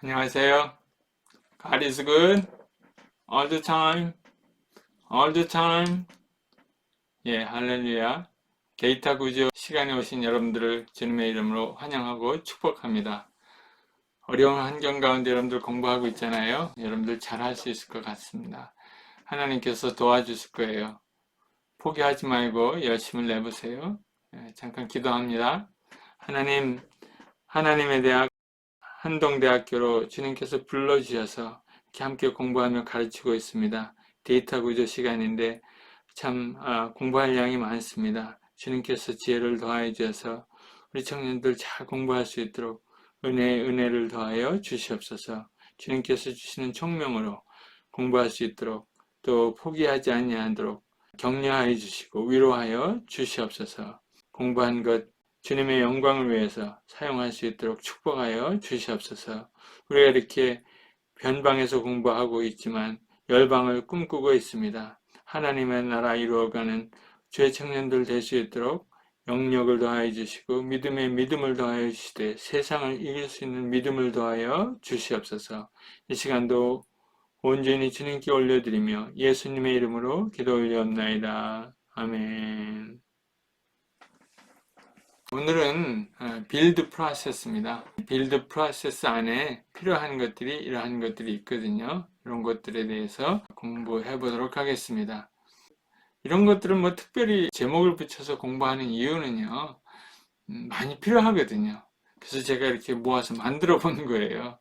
안녕하세요. God is good all the time, all the time. 예, 할렐루야. 데이터 구조 시간에 오신 여러분들을 주님의 이름으로 환영하고 축복합니다. 어려운 환경 가운데 여러분들 공부하고 있잖아요. 여러분들 잘 할 수 있을 것 같습니다. 하나님께서 도와주실 거예요. 포기하지 말고 열심을 내보세요. 예, 잠깐 기도합니다. 하나님, 하나님의 대학 한동대학교로 주님께서 불러주셔서 이렇게 함께 공부하며 가르치고 있습니다. 데이터 구조 시간인데 참 공부할 양이 많습니다. 주님께서 지혜를 더하여 주셔서 우리 청년들 잘 공부할 수 있도록 은혜를 더하여 주시옵소서. 주님께서 주시는 총명으로 공부할 수 있도록 또 포기하지 아니하도록 격려하여 주시고 위로하여 주시옵소서. 공부한 것 주님의 영광을 위해서 사용할 수 있도록 축복하여 주시옵소서. 우리가 이렇게 변방에서 공부하고 있지만 열방을 꿈꾸고 있습니다. 하나님의 나라 이루어가는 주의 청년들 될 수 있도록 영력을 더하여 주시고 믿음에 믿음을 더하여 주시되 세상을 이길 수 있는 믿음을 더하여 주시옵소서. 이 시간도 온전히 주님께 올려드리며 예수님의 이름으로 기도 올리옵나이다. 아멘. 오늘은 빌드 프로세스입니다. 빌드 프로세스 안에 필요한 것들이 이러한 것들이 있거든요. 이런 것들에 대해서 공부해 보도록 하겠습니다. 이런 것들은 뭐 특별히 제목을 붙여서 공부하는 이유는요, 많이 필요하거든요. 그래서 제가 이렇게 모아서 만들어 본 거예요.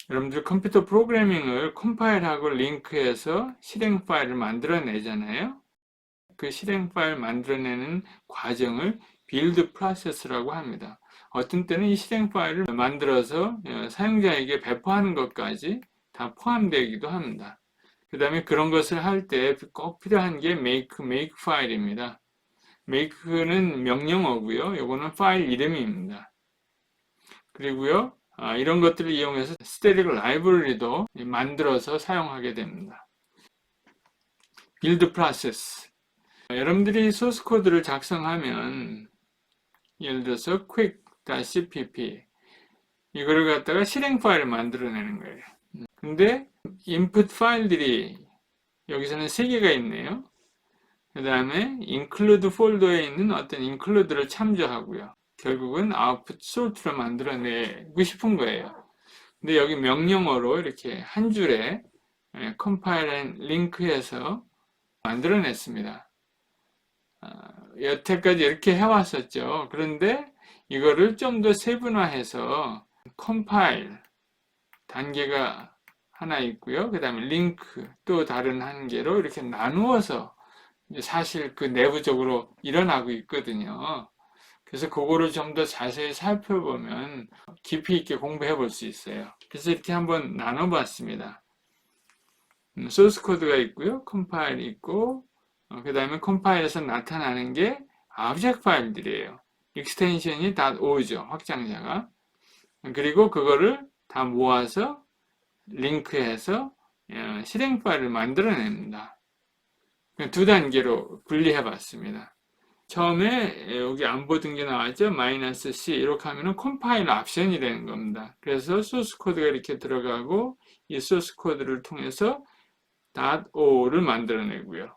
여러분들 컴퓨터 프로그래밍을 컴파일하고 링크해서 실행 파일을 만들어내잖아요. 그 실행 파일 만들어내는 과정을 빌드 프로세스라고 합니다. 어떤 때는 이 실행 파일을 만들어서 사용자에게 배포하는 것까지 다 포함되기도 합니다. 그 다음에 그런 것을 할 때 꼭 필요한 게 make 파일입니다. make는 명령어고요. 이거는 파일 이름입니다. 그리고요, 이런 것들을 이용해서 스태틱 라이브러리도 만들어서 사용하게 됩니다. 빌드 프로세스. 여러분들이 소스 코드를 작성하면 예를 들어서 quick-cpp 이거를 갖다가 실행 파일을 만들어내는 거예요. 근데 input 파일들이 여기서는 3개가 있네요. 그 다음에 include 폴더에 있는 어떤 include를 참조하고요. 결국은 output sort를 만들어내고 싶은 거예요. 근데 여기 명령어로 이렇게 한 줄에 compile and link해서 만들어냈습니다. 여태까지 이렇게 해왔었죠. 그런데 이거를 좀 더 세분화해서 컴파일 단계가 하나 있고요. 그 다음에 링크 또 다른 한 개로 이렇게 나누어서 사실 그 내부적으로 일어나고 있거든요. 그래서 그거를 좀 더 자세히 살펴보면 깊이 있게 공부해 볼 수 있어요. 그래서 이렇게 한번 나눠봤습니다. 소스 코드가 있고요. 컴파일이 있고 그 다음에 컴파일에서 나타나는 게 오브젝트 파일들이에요. 익스텐션이 .o죠. 확장자가. 그리고 그거를 다 모아서 링크해서 실행 파일을 만들어냅니다. 두 단계로 분리해 봤습니다. 처음에 여기 안 보던 게 나왔죠. -c 이렇게 하면은 컴파일 옵션이 되는 겁니다. 그래서 소스 코드가 이렇게 들어가고 이 소스 코드를 통해서 .o를 만들어내고요.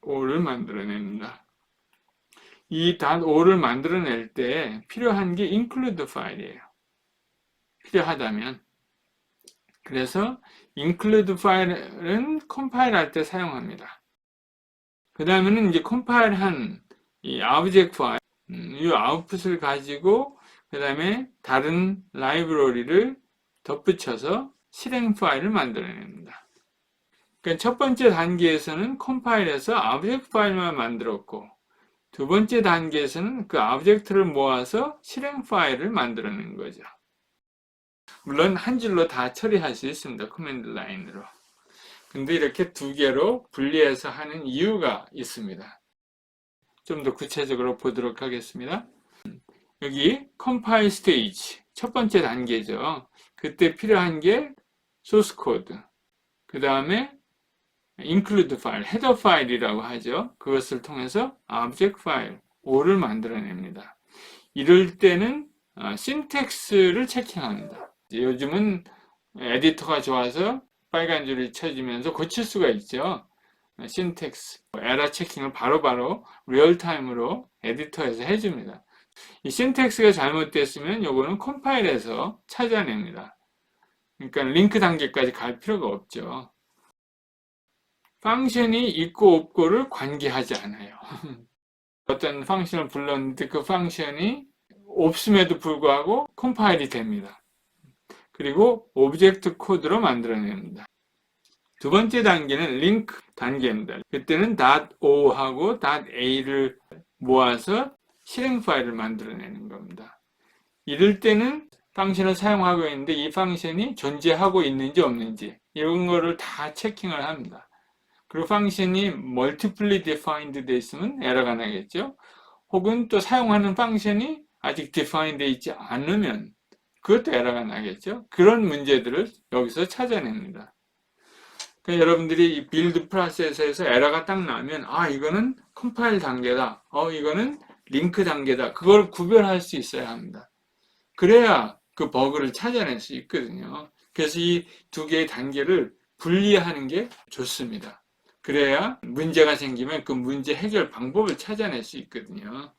.o를 만들어냅니다. 이 .o를 만들어낼 때 필요한 게 include 파일이에요. 필요하다면. 그래서 include 파일은 컴파일 할 때 사용합니다. 그 다음에는 이제 컴파일한 이 object 파일, 이 아웃풋을 가지고 그 다음에 다른 라이브러리를 덧붙여서 실행 파일을 만들어냅니다. 그러니까 첫 번째 단계에서는 컴파일해서 오브젝트 파일만 만들었고 두 번째 단계에서는 그 오브젝트를 모아서 실행 파일을 만들어낸 거죠. 물론 한 줄로 다 처리할 수 있습니다. 커맨드 라인으로. 근데 이렇게 두 개로 분리해서 하는 이유가 있습니다. 좀 더 구체적으로 보도록 하겠습니다. 여기 컴파일 스테이지 첫 번째 단계죠. 그때 필요한 게 소스 코드 그 다음에 include 파일, 헤더 파일이라고 하죠. 그것을 통해서 object 파일, O를 만들어냅니다. 이럴 때는 신텍스를 체킹합니다. 요즘은 에디터가 좋아서 빨간 줄이 쳐지면서 고칠 수가 있죠. 신텍스, 에러 체킹을 바로바로 리얼타임으로 에디터에서 해줍니다. 이 신텍스가 잘못됐으면 요거는 컴파일에서 찾아냅니다. 그러니까 링크 단계까지 갈 필요가 없죠. 펑션이 있고 없고를 관계하지 않아요. 어떤 펑션을 불렀는데 그 펑션이 없음에도 불구하고 컴파일이 됩니다. 그리고 오브젝트 코드로 만들어냅니다. 두 번째 단계는 링크 단계입니다. 그때는 .o하고 .a를 모아서 실행 파일을 만들어내는 겁니다. 이럴 때는 펑션을 사용하고 있는데 이 펑션이 존재하고 있는지 없는지 이런 거를 다 체킹을 합니다. 그리고 펑션이 multiply defined 되어 있으면 에러가 나겠죠. 혹은 또 사용하는 펑션이 아직 define 되어 있지 않으면 그것도 에러가 나겠죠. 그런 문제들을 여기서 찾아냅니다. 그러니까 여러분들이 이 빌드 프로세스에서 에러가 딱 나면 이거는 컴파일 단계다. 이거는 링크 단계다. 그걸 구별할 수 있어야 합니다. 그래야 그 버그를 찾아낼 수 있거든요. 그래서 이 두 개의 단계를 분리하는 게 좋습니다. 그래야 문제가 생기면 그 문제 해결 방법을 찾아낼 수 있거든요.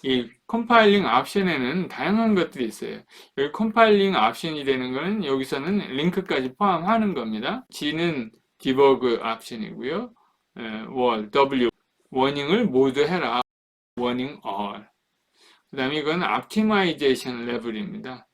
이 컴파일링 옵션에는 다양한 것들이 있어요. 여기 컴파일링 옵션이 되는 거는 여기서는 링크까지 포함하는 겁니다. G는 디버그 옵션이고요. W 워닝을 모두 해라. 워닝 all. 그 다음에 이건 optimization 레벨입니다.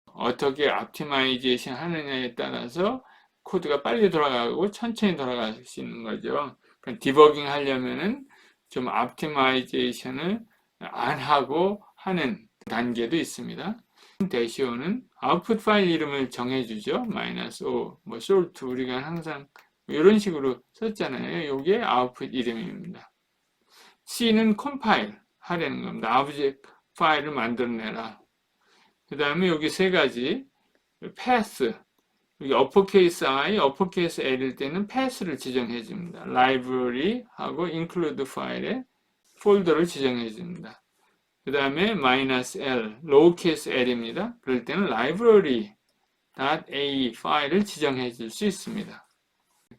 어떻게 optimization 하느냐에 따라서 코드가 빨리 돌아가고 천천히 돌아갈 수 있는 거죠. 그러니까 디버깅 하려면은 좀 optimization을 안 하고 하는 단계도 있습니다. 대시오는 아웃풋 파일 이름을 정해주죠. -o, sort 우리가 항상 이런 식으로 썼잖아요. 이게 아웃풋 이름입니다. C는 컴파일 하려는 겁니다. 오브젝트 파일을 만들어내라. 그 다음에 여기 세 가지 path 여기 어퍼케이스 I, 어퍼케이스 L일 때는 path를 지정해 줍니다. library하고 include 파일에 폴더를 지정해 줍니다. 그 다음에 -l, lowercase l입니다. 그럴 때는 library.a 파일을 지정해 줄 수 있습니다.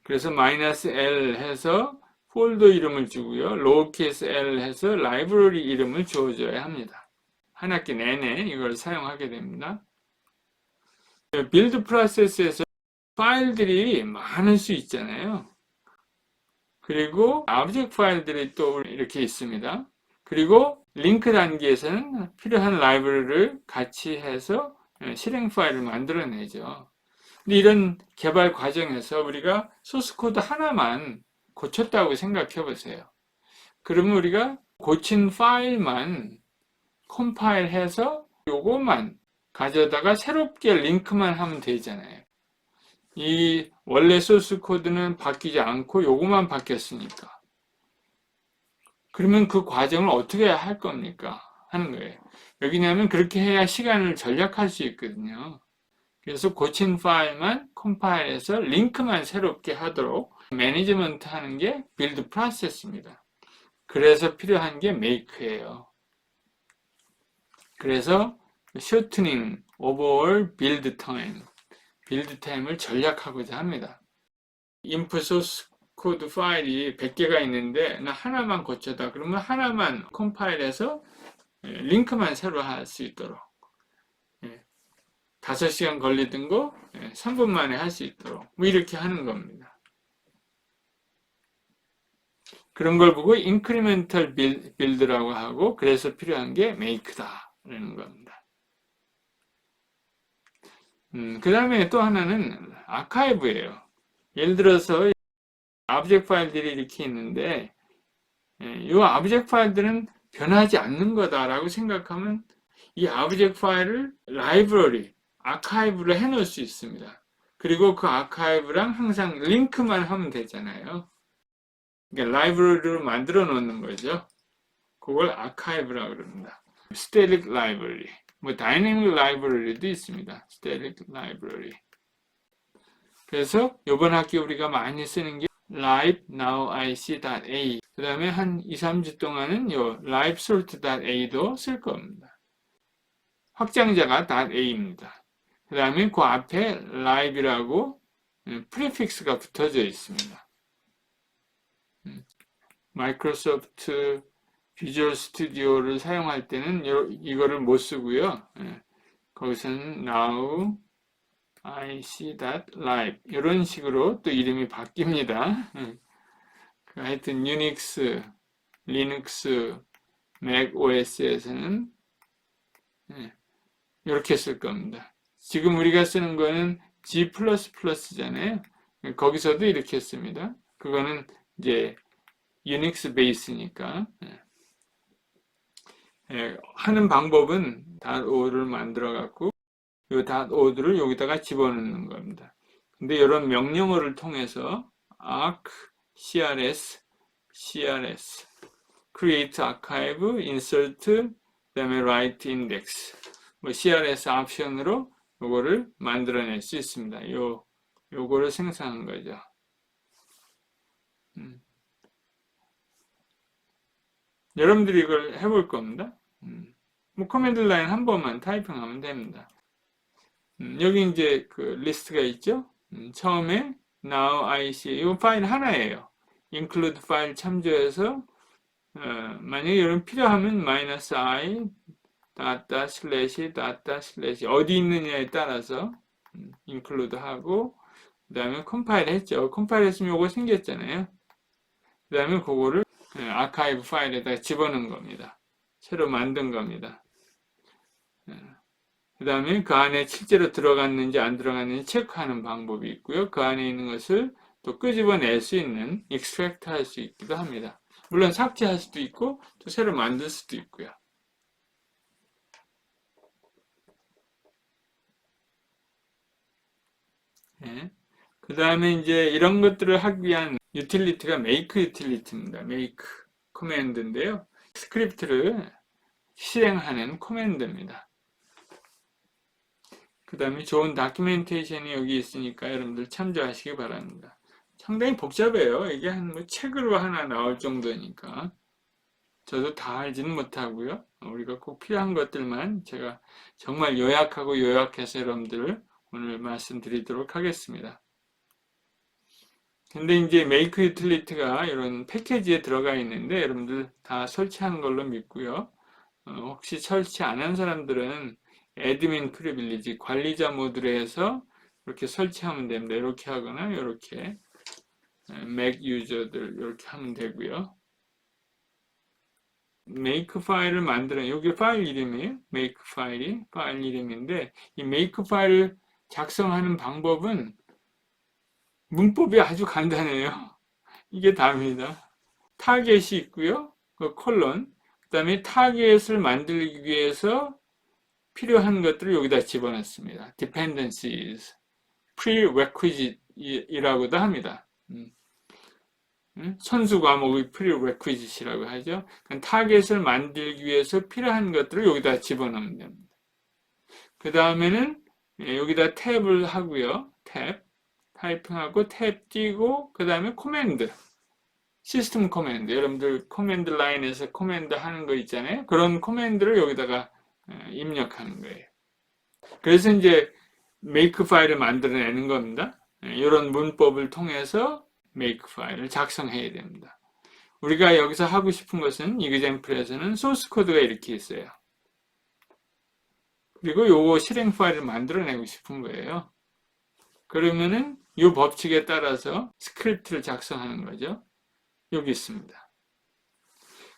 그래서 -l 해서 폴더 이름을 주고요. lowercase l 해서 library 이름을 주어줘야 합니다. 한 학기 내내 이걸 사용하게 됩니다. 빌드 프로세스에서 파일들이 많을 수 있잖아요. 그리고 오브젝트 파일들이 또 이렇게 있습니다. 그리고 링크 단계에서는 필요한 라이브러리를 같이 해서 실행 파일을 만들어내죠. 근데 이런 개발 과정에서 우리가 소스 코드 하나만 고쳤다고 생각해 보세요. 그러면 우리가 고친 파일만 컴파일해서 요것만 가져다가 새롭게 링크만 하면 되잖아요. 이 원래 소스 코드는 바뀌지 않고 요것만 바뀌었으니까. 그러면 그 과정을 어떻게 할 겁니까? 하는 거예요. 왜냐하면 그렇게 해야 시간을 절약할 수 있거든요. 그래서 고친 파일만 컴파일해서 링크만 새롭게 하도록 매니지먼트 하는 게 빌드 프로세스입니다. 그래서 필요한 게 메이크예요. 그래서 shortening overall build time, 빌드 타임을 절약하고자 합니다. 인풋 소스 코드 파일이 100개가 있는데 나 하나만 고쳐다 그러면 하나만 컴파일해서 링크만 새로 할 수 있도록 5시간 걸리던 거 3분 만에 할 수 있도록 뭐 이렇게 하는 겁니다. 그런 걸 보고 인크리멘털 빌드라고 하고 그래서 필요한 게 메이크다 라는 겁니다. 그 다음에 또 하나는 아카이브예요. 예를 들어서 오브젝트 파일들이 이렇게 있는데 이 오브젝트 파일들은 변하지 않는 거다라고 생각하면 이 오브젝트 파일을 라이브러리, 아카이브로 해놓을 수 있습니다. 그리고 그 아카이브랑 항상 링크만 하면 되잖아요. 그러니까 라이브러리로 만들어 놓는 거죠. 그걸 아카이브라고 그럽니다. static library, 뭐 dynamic library도 있습니다. static library. 그래서 이번 학기 우리가 많이 쓰는 게 live now ic.a 그 다음에 한 2, 3주 동안은 요 live sort.a도 쓸 겁니다. 확장자가 .a입니다. 그 다음에 그 앞에 live이라고 프리픽스가 붙어져 있습니다. 마이크로소프트 비주얼 스튜디오를 사용할 때는 이거를 못 쓰고요. 거기서는 now ic.live 이런 식으로 또 이름이 바뀝니다. 하여튼 유닉스, 리눅스, 맥 OS에서는 이렇게 쓸 겁니다. 지금 우리가 쓰는 거는 G++잖아요. 거기서도 이렇게 씁니다. 그거는 이제 유닉스 베이스니까. 하는 방법은 .o를 만들어 갖고 이 .o를 여기다가 집어넣는 겁니다. 근데 이런 명령어를 통해서 arc, crs, create archive, insert, 그다음에 write index, 뭐 crs 옵션으로 요거를 만들어낼 수 있습니다. 요거를 생성한 거죠. 여러분들이 이걸 해볼 겁니다. 뭐 커맨드 라인 한 번만 타이핑하면 됩니다. 여기 이제 그 리스트가 있죠. 처음에 now ic 이 파일 하나예요. include 파일 참조해서 만약에 여러분 필요하면 -i // 어디 있느냐에 따라서 include 하고 그 다음에 컴파일 했죠. 컴파일 했으면 요거 생겼잖아요. 그 다음에 그거를 아카이브 파일에다 집어넣은 겁니다. 새로 만든 겁니다. 그 다음에 그 안에 실제로 들어갔는지 안 들어갔는지 체크하는 방법이 있고요. 그 안에 있는 것을 또 끄집어낼 수 있는 extract 할 수 있기도 합니다. 물론 삭제할 수도 있고 또 새로 만들 수도 있고요. 그 다음에 이제 이런 것들을 하기 위한 유틸리티가 make 유틸리티입니다. make 커맨드인데요. 스크립트를 실행하는 커맨드입니다. 그 다음에 좋은 다큐멘테이션이 여기 있으니까 여러분들 참조하시기 바랍니다. 상당히 복잡해요. 이게 한 뭐 책으로 하나 나올 정도니까. 저도 다 알지는 못하고요. 우리가 꼭 필요한 것들만 제가 정말 요약하고 요약해서 여러분들 오늘 말씀드리도록 하겠습니다. 근데 이제 메이크 유틸리티가 이런 패키지에 들어가 있는데 여러분들 다 설치한 걸로 믿고요. 혹시 설치 안 한 사람들은 애드민 프리빌리지 관리자 모드로 해서 이렇게 설치하면 됩니다. 이렇게 하거나 이렇게 맥 유저들 이렇게 하면 되고요. 메이크 파일을 만드는 여기 파일 이름이에요. 메이크 파일이 파일 이름인데 이 메이크 파일을 작성하는 방법은 문법이 아주 간단해요. 이게 답니다. 타겟이 있고요. 그 콜론. 그 다음에 타겟을 만들기 위해서 필요한 것들을 여기다 집어넣습니다. dependencies, prerequisite이라고도 합니다. 선수 과목의 prerequisite이라고 하죠. 타겟을 만들기 위해서 필요한 것들을 여기다 집어넣으면 됩니다. 그 다음에는 여기다 탭을 하고요. 탭 타이핑하고 탭 띄고 그 다음에 코맨드 시스템 코맨드 여러분들 코맨드 라인에서 코맨드 하는 거 있잖아요. 그런 코맨드를 여기다가 입력하는 거예요. 그래서 이제 make 파일을 만들어내는 겁니다. 이런 문법을 통해서 make 파일을 작성해야 됩니다. 우리가 여기서 하고 싶은 것은 이그젬플에서는 소스 코드가 이렇게 있어요. 그리고 요거 실행 파일을 만들어내고 싶은 거예요. 그러면은 이 법칙에 따라서 스크립트를 작성하는 거죠. 여기 있습니다.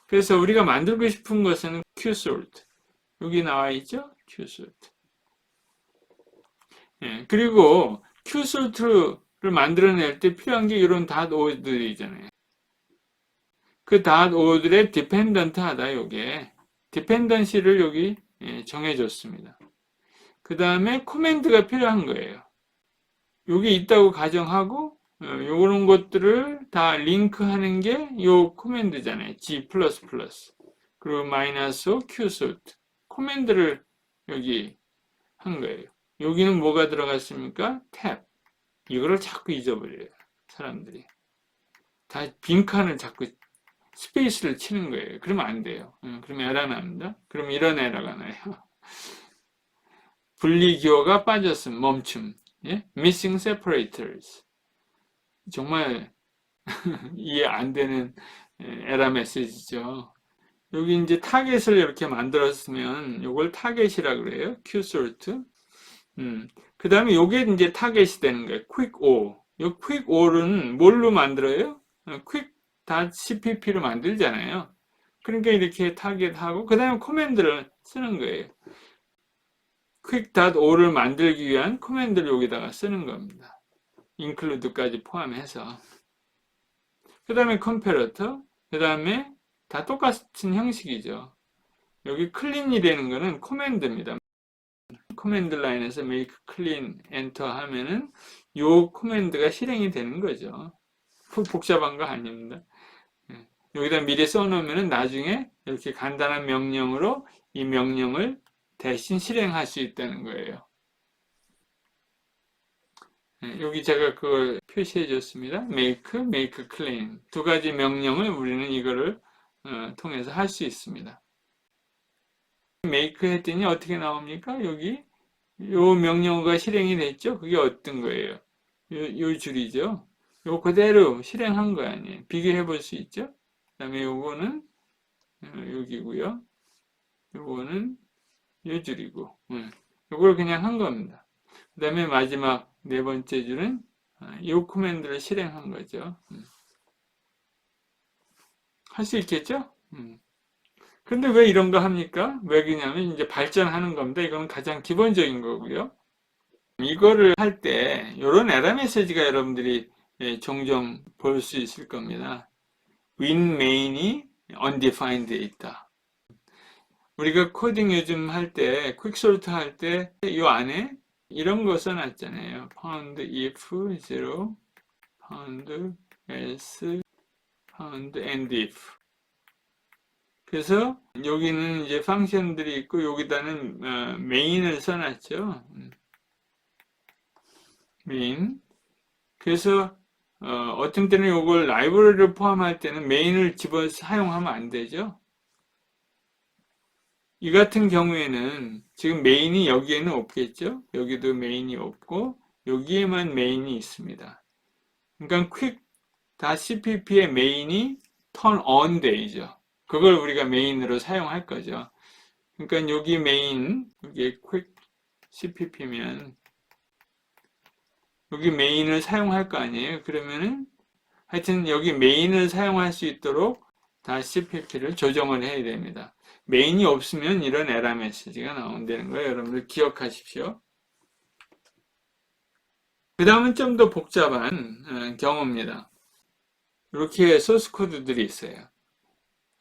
그래서 우리가 만들고 싶은 것은 qsort. 여기 나와 있죠? qsort. 그리고 qsort를 만들어낼 때 필요한 게 이런 .o들이 있잖아요. 그 .o들의 dependent 하다, 요게. dependency를 여기 정해줬습니다. 그 다음에 코맨드가 필요한 거예요. 여기 있다고 가정하고 요런 것들을 다 링크하는 게 요 코맨드잖아요. G++ 그리고 -qsort 코맨드를 여기 한 거예요. 여기는 뭐가 들어갔습니까? 탭 이거를 자꾸 잊어버려요. 사람들이. 다 빈칸을 자꾸 스페이스를 치는 거예요. 그러면 안 돼요. 그러면 에러 납니다. 그럼 이런 에러가 나요. 분리기호가 빠졌음, 멈춤. 예? Missing separators. 정말 이해 안 되는 에러 메시지죠. 여기 이제 타겟을 이렇게 만들었으면 이걸 타겟이라 그래요. Qsort. 그 다음에 요게 이제 타겟이 되는 거예요. Quick O. 요 Quick O는 뭘로 만들어요? Quick.cpp로 만들잖아요. 그러니까 이렇게 타겟하고 그 다음에 코맨드를 쓰는 거예요. quick.o를 만들기 위한 코맨드를 여기다가 쓰는 겁니다. include까지 포함해서. 그 다음에 컴패러터, 그 다음에 다 똑같은 형식이죠. 여기 클린이 되는 거는 코맨드입니다. 코맨드 라인에서 make clean enter 하면은 요 코맨드가 실행이 되는 거죠. 복잡한 거 아닙니다. 여기다 미리 써놓으면 나중에 이렇게 간단한 명령으로 이 명령을 대신 실행할 수 있다는 거예요. 여기 제가 그걸 표시해 줬습니다. make clean. 두 가지 명령을 우리는 이거를 통해서 할 수 있습니다. make 했더니 어떻게 나옵니까? 여기 요 명령어가 실행이 됐죠? 그게 어떤 거예요? 요 줄이죠? 요 그대로 실행한 거 아니에요. 비교해 볼 수 있죠? 그 다음에 요거는 여기고요. 요거는 요 줄이고 요걸 그냥 한 겁니다. 그 다음에 마지막 네 번째 줄은 이 코맨드를 실행한 거죠. 할 수 있겠죠? 근데 왜 이런 거 합니까? 왜 그러냐면 이제 발전하는 겁니다. 이건 가장 기본적인 거고요. 이거를 할 때 이런 에러 메시지가 여러분들이 종종 볼 수 있을 겁니다. win main이 undefined 있다. 우리가 코딩 요즘 할 때, 퀵솔트 할 때 이 안에 이런 거 써놨잖아요. pound if 0, pound else, pound and if. 그래서 여기는 이제 펑션들이 있고 여기다는 메인을 써놨죠. 메인. 그래서 어떤 때는 이걸 라이브러리를 포함할 때는 메인을 집어 사용하면 안 되죠. 이 같은 경우에는 지금 메인이 여기에는 없겠죠. 여기도 메인이 없고 여기에만 메인이 있습니다. 그러니까 quick.cpp의 메인이 turn on 데이죠. 그걸 우리가 메인으로 사용할 거죠. 그러니까 여기 메인, 여기 quick cpp면 여기 메인을 사용할 거 아니에요. 그러면은 하여튼 여기 메인을 사용할 수 있도록 다 cpp를 조정을 해야 됩니다. 메인이 없으면 이런 에러 메시지가 나온다는 거예요. 여러분들 기억하십시오. 그 다음은 좀 더 복잡한 경우입니다. 이렇게 소스 코드들이 있어요.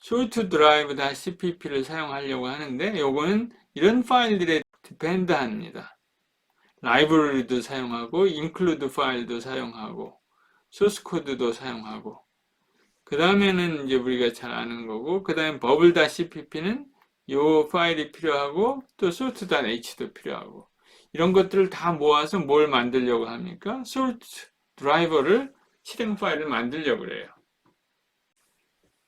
short drive.cpp를 사용하려고 하는데 요거는 이런 파일들에 디펜드 합니다. 라이브러리도 사용하고 include 파일도 사용하고 소스 코드도 사용하고 그 다음에는 이제 우리가 잘 아는 거고 그 다음에 bubble.cpp는 요 파일이 필요하고 또 sort.h도 필요하고 이런 것들을 다 모아서 뭘 만들려고 합니까? sort 드라이버를 실행 파일을 만들려고 그래요.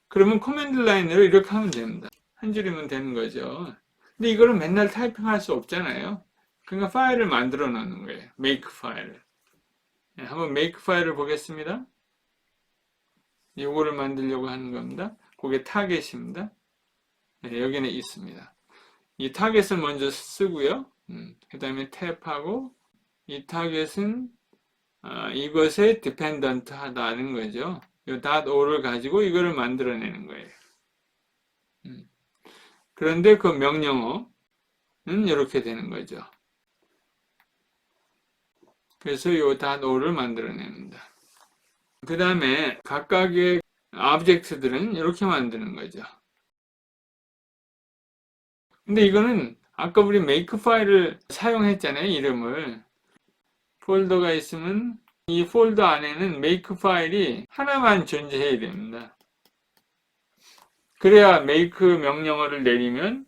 그러면 코맨드 라인으로 이렇게 하면 됩니다. 한 줄이면 되는 거죠. 근데 이거를 맨날 타이핑할 수 없잖아요. 그러니까 파일을 만들어 놓는 거예요. make 파일을. 네, 한번 make 파일을 보겠습니다. 이거를 만들려고 하는 겁니다. 그게 타겟입니다. 네, 여기는 있습니다. 이 타겟을 먼저 쓰고요. 그 다음에 탭하고 이 타겟은 이것에 dependent 하다는 거죠. 이 .o를 가지고 이거를 만들어내는 거예요. 그런데 그 명령어는 이렇게 되는 거죠. 그래서 이 .o를 만들어냅니다. 그 다음에 각각의 오브젝트들은 이렇게 만드는 거죠. 근데 이거는 아까 우리 make 파일을 사용했잖아요. 이름을. 폴더가 있으면 이 폴더 안에는 make 파일이 하나만 존재해야 됩니다. 그래야 make 명령어를 내리면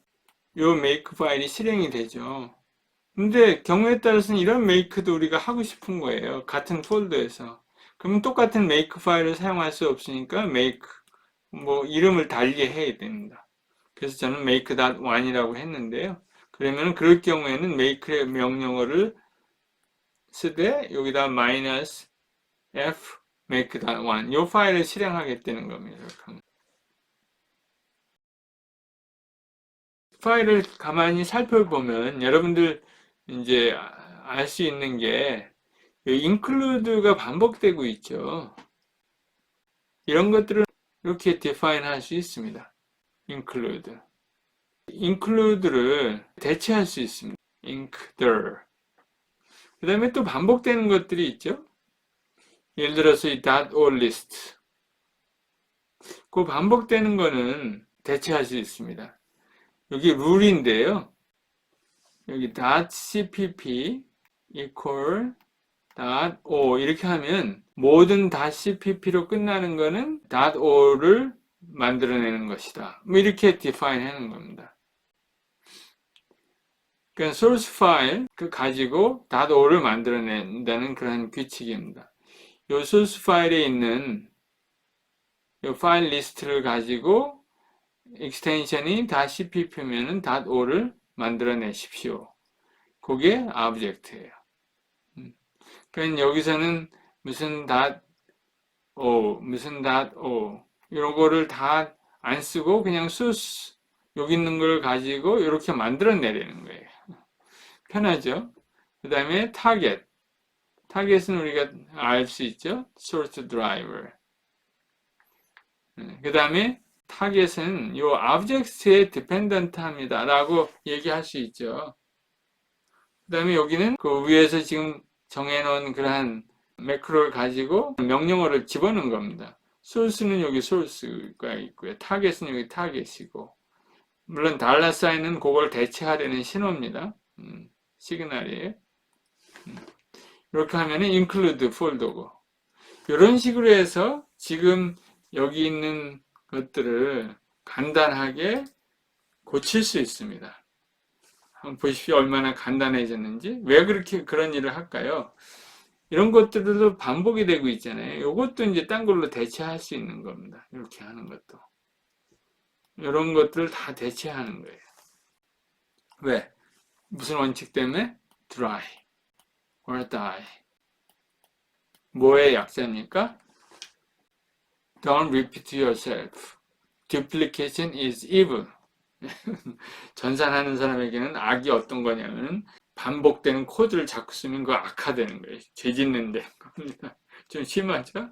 이 make 파일이 실행이 되죠. 근데 경우에 따라서는 이런 make도 우리가 하고 싶은 거예요. 같은 폴더에서. 그러면 똑같은 make 파일을 사용할 수 없으니까 make 뭐 이름을 달리 해야 됩니다. 그래서 저는 make.1이라고 했는데요. 그러면 그럴 경우에는 make 명령어를 쓰되 여기다 -f make.1 이 파일을 실행하겠다는 겁니다. 파일을 가만히 살펴보면 여러분들 이제 알 수 있는 게 include가 반복되고 있죠. 이런 것들을 이렇게 define 할 수 있습니다. include를 대체할 수 있습니다. include. 그 다음에 또 반복되는 것들이 있죠. 예를 들어서 이 .all list. 그 반복되는 거는 대체할 수 있습니다. 여기 룰인데요. 여기 .cpp equal .o 이렇게 하면 모든 .cpp로 끝나는 거는 .o를 만들어내는 것이다. 뭐 이렇게 define 하는 겁니다. 그러니까 source 파일 가지고 .o를 만들어낸다는 그런 규칙입니다. 이 source 파일에 있는 이 파일 리스트를 가지고 extension이 .cpp면은 .o를 만들어내십시오. 그게 object예요. 그러니까 여기서는 무슨 .o, 무슨 .o 이런 거를 다 안 쓰고 그냥 source 여기 있는 걸 가지고 이렇게 만들어내려는 거예요. 편하죠? 그 다음에 타겟은 우리가 알 수 있죠? source driver. 그 다음에 타겟은 이 object에 dependent 합니다. 라고 얘기할 수 있죠. 그 다음에 여기는 그 위에서 지금 정해놓은 그러한 매크로를 가지고 명령어를 집어넣은 겁니다. source는 여기 source가 있고요. 타겟은 여기 타겟이고, 물론 $사인은 그걸 대체하려는 신호입니다. 시그널이에요. 이렇게 하면 include 폴더고, 이런 식으로 해서 지금 여기 있는 것들을 간단하게 고칠 수 있습니다. 한번 보십시오. 얼마나 간단해졌는지. 왜 그렇게 그런 일을 할까요? 이런 것들도 반복이 되고 있잖아요. 이것도 이제 딴 걸로 대체할 수 있는 겁니다. 이렇게 하는 것도. 이런 것들을 다 대체하는 거예요. 왜? 무슨 원칙 때문에? dry or die. 뭐의 약자입니까? Don't repeat yourself. Duplication is evil. 전산하는 사람에게는 악이 어떤 거냐면 반복되는 코드를 자꾸 쓰면 그거 악화되는 거예요. 죄 짓는 데 겁니다. 좀 심하죠?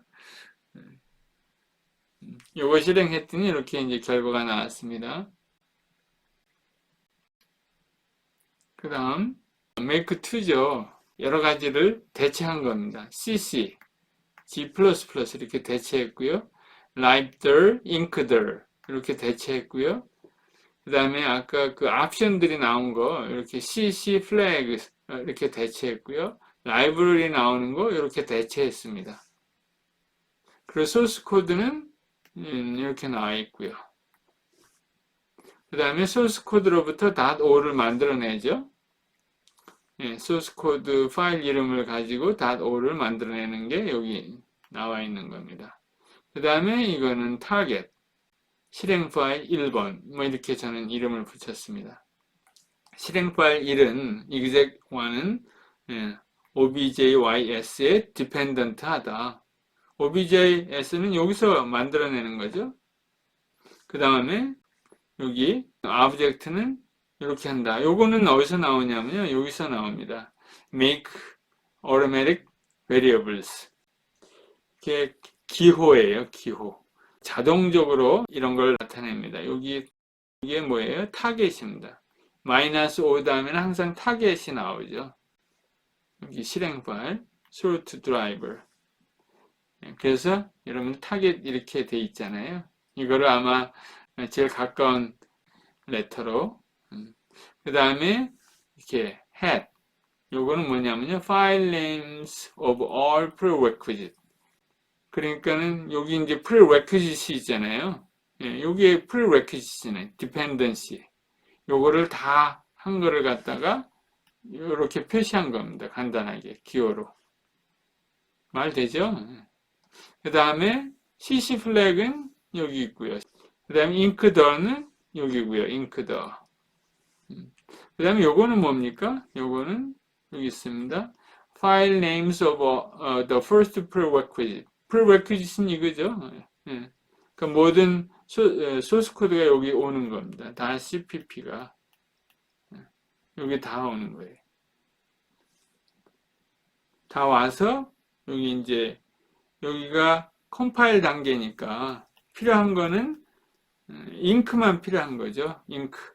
요거 실행했더니 이렇게 이제 결과가 나왔습니다. 그 다음 make2죠. 여러 가지를 대체한 겁니다. cc, g++ 이렇게 대체했고요. live들, ink들 이렇게 대체했고요. 그 다음에 아까 그 옵션들이 나온 거 이렇게 cc flag 이렇게 대체했고요. 라이브러리 나오는 거 이렇게 대체했습니다. 그리고 소스 코드는 이렇게 나와 있고요. 그 다음에 소스 코드로부터 .o를 만들어내죠. 소스 코드 파일 이름을 가지고 .o를 만들어내는 게 여기 나와 있는 겁니다. 그 다음에 이거는 타겟, 실행 파일 1번, 뭐 이렇게 저는 이름을 붙였습니다. 실행 파일 1은 exec1은 objys에 dependent 하다. objs는 여기서 만들어내는 거죠. 그 다음에 여기 object는 이렇게 한다. 요거는 어디서 나오냐면요. 여기서 나옵니다. make automatic variables. 이게 기호예요. 기호. 자동적으로 이런 걸 나타냅니다. 이게 뭐예요? 타겟입니다. -5 다음에는 항상 타겟이 나오죠. 여기 실행 파일, sort driver. 그래서 여러분 타겟 이렇게 돼 있잖아요. 이거를 아마 제일 가까운 레터로 그 다음에 이렇게 head 요거는 뭐냐면요 file names of all prerequisite 그러니까는 여기 이제 prerequisite이 있잖아요. 요게 prerequisite잖아요. dependency 요거를 다 한 거를 갖다가 이렇게 표시한 겁니다. 간단하게 기호로. 말 되죠? 그 다음에 CC 플래그는 여기 있고요. 그 다음에 잉크더는 여기고요. 잉크더. 그 다음에 요거는 뭡니까? 요거는 여기 있습니다. File names of the first prerequisite. prerequisite는 이거죠. 예. 그 모든 소스 코드가 여기 오는 겁니다. 다 CPP가 여기 다 오는 거예요. 다 와서 여기 이제 여기가 컴파일 단계니까 필요한 거는 잉크만 필요한 거죠.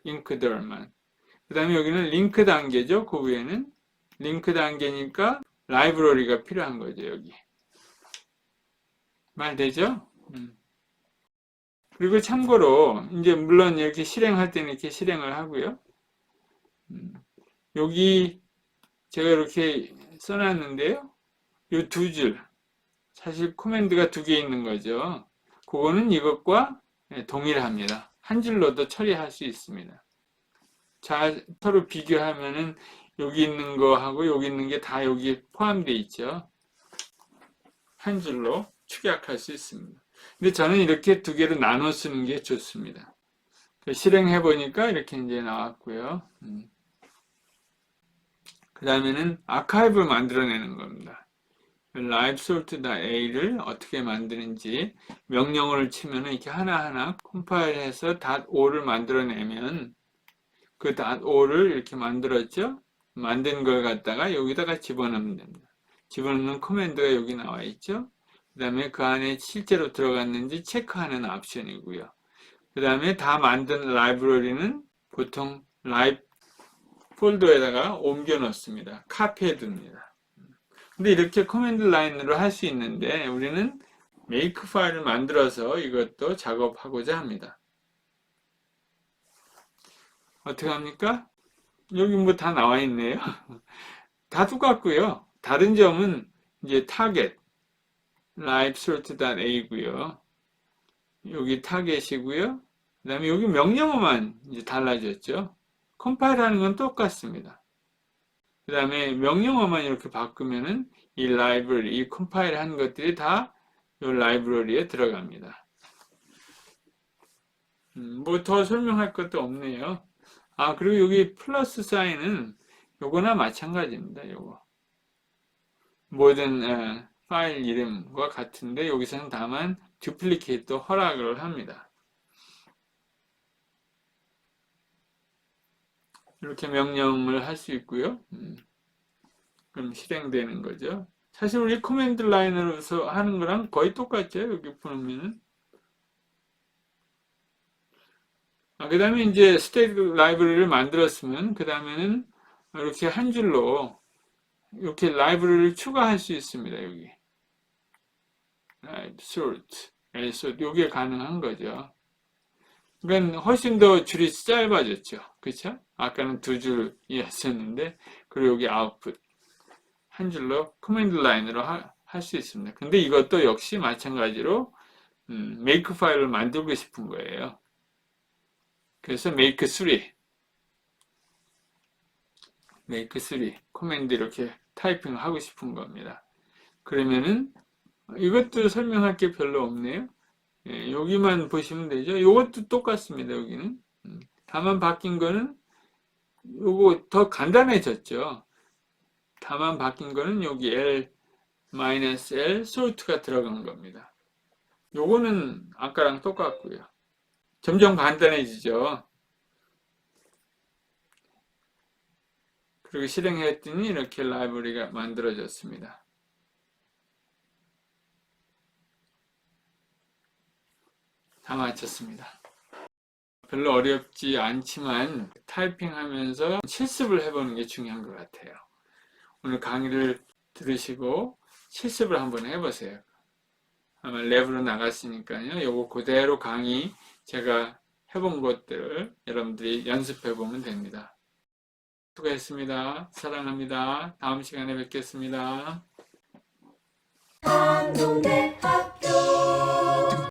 잉크들만. 그 다음에 여기는 링크 단계죠. 그 위에는 링크 단계니까 라이브러리가 필요한 거죠. 여기. 말 되죠? 그리고 참고로 이제 물론 이렇게 실행할 때는 이렇게 실행을 하고요. 여기 제가 이렇게 써놨는데요. 이 두 줄. 사실 코맨드가 두 개 있는 거죠. 그거는 이것과 동일합니다. 한 줄로도 처리할 수 있습니다. 자, 서로 비교하면은 여기 있는 거하고 여기 있는 게 다 여기 포함되어 있죠. 한 줄로 축약할 수 있습니다. 근데 저는 이렇게 두 개로 나눠 쓰는 게 좋습니다. 실행해 보니까 이렇게 이제 나왔고요. 그 다음에는 아카이브를 만들어내는 겁니다. livesort.a를 어떻게 만드는지 명령어를 치면 이렇게 하나하나 컴파일해서 .o를 만들어내면 그 .o를 이렇게 만들었죠. 만든 걸 갖다가 여기다가 집어넣으면 됩니다. 집어넣는 커맨드가 여기 나와 있죠. 그 다음에 그 안에 실제로 들어갔는지 체크하는 옵션이고요. 그 다음에 다 만든 라이브러리는 보통 라이브 폴더에다가 옮겨 놓습니다. 카피해 둡니다. 근데 이렇게 커맨드 라인으로 할 수 있는데 우리는 메이크 파일을 만들어서 이것도 작업하고자 합니다. 어떻게 합니까? 여기 뭐 다 나와 있네요. 다 똑같고요. 다른 점은 이제 타겟 livesort.a고요. 여기 타겟이고요. 그 다음에 여기 명령어만 이제 달라졌죠. 컴파일하는 건 똑같습니다. 그 다음에 명령어만 이렇게 바꾸면은 이 라이브러리, 이 컴파일 한 것들이 다 이 라이브러리에 들어갑니다. 뭐 더 설명할 것도 없네요. 아, 그리고 여기 플러스 사인은 요거나 마찬가지입니다. 요거. 모든 파일 이름과 같은데 여기서는 다만 듀플리케이트 허락을 합니다. 이렇게 명령을 할 수 있고요. 그럼 실행되는 거죠. 사실 우리 커맨드 라인으로서 하는 거랑 거의 똑같죠. 여기 보면은. 그 다음에 이제 스테이트 라이브러리를 만들었으면 그 다음에는 이렇게 한 줄로 이렇게 라이브러리를 추가할 수 있습니다. 여기 sort, sort 이게 가능한 거죠. 그러니까 훨씬 더 줄이 짧아졌죠. 그렇죠? 아까는 두 줄이었었는데 그리고 여기 output 한 줄로 커맨드 라인으로 할 수 있습니다. 근데 이것도 역시 마찬가지로 make 파일을 만들고 싶은 거예요. 그래서 make 3 커맨드 이렇게 타이핑 하고 싶은 겁니다. 그러면은 이것도 설명할 게 별로 없네요. 예, 여기만 보시면 되죠. 이것도 똑같습니다. 여기는 다만 바뀐 거는 요거 더 간단해졌죠. 다만 바뀐 거는 여기 L-L sort가 들어간 겁니다. 요거는 아까랑 똑같고요. 점점 간단해지죠. 그리고 실행했더니 이렇게 라이브러리가 만들어졌습니다. 다 마쳤습니다. 별로 어렵지 않지만 타이핑하면서 실습을 해보는 게 중요한 것 같아요. 오늘 강의를 들으시고 실습을 한번 해보세요. 아마 랩으로 나갔으니까요. 요거 그대로 강의 제가 해본 것들을 여러분들이 연습해보면 됩니다. 수고했습니다. 사랑합니다. 다음 시간에 뵙겠습니다. 한동대학교